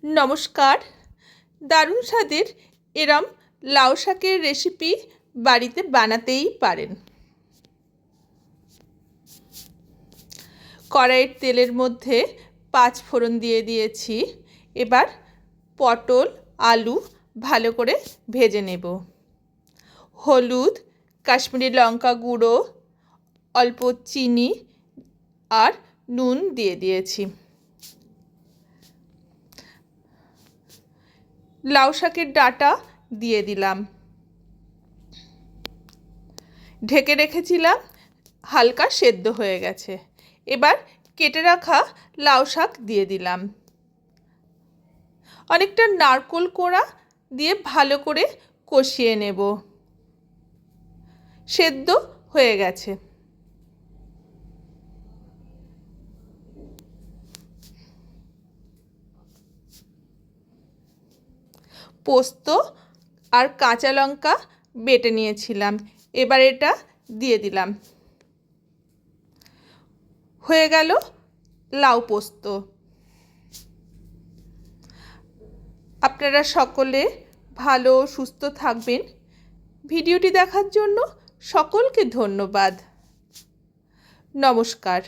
নমস্কার। দারুণ স্বাদের এরম লাউ শাকের রেসিপি বাড়িতে বানাতেই পারেন। কড়াইয়ের তেলের মধ্যে 5 ফোড়ন দিয়ে দিয়েছি। এবার পটল আলু ভালো করে ভেজে নেব। হলুদ, কাশ্মীরি লঙ্কা গুঁড়ো, অল্প চিনি আর নুন দিয়ে দিয়েছি। লাউ শাকের ডাঁটা দিয়ে দিলাম। ঢেকে রেখেছিলাম, হালকা সেদ্ধ হয়ে গেছে। এবার কেটে রাখা লাউ শাক দিয়ে দিলাম। অনেকটা নারকেল কোড়া দিয়ে ভালো করে কষিয়ে নেব। সেদ্ধ হয়ে গেছে। পোস্ত আর কাঁচা লঙ্কা বেটে নিয়েছিলাম, এবার এটা দিয়ে দিলাম। হয়ে গেল লাউ পোস্ত। আপনারা সকলে ভালো সুস্থ থাকবেন। ভিডিওটি দেখার জন্য সকলকে ধন্যবাদ। নমস্কার।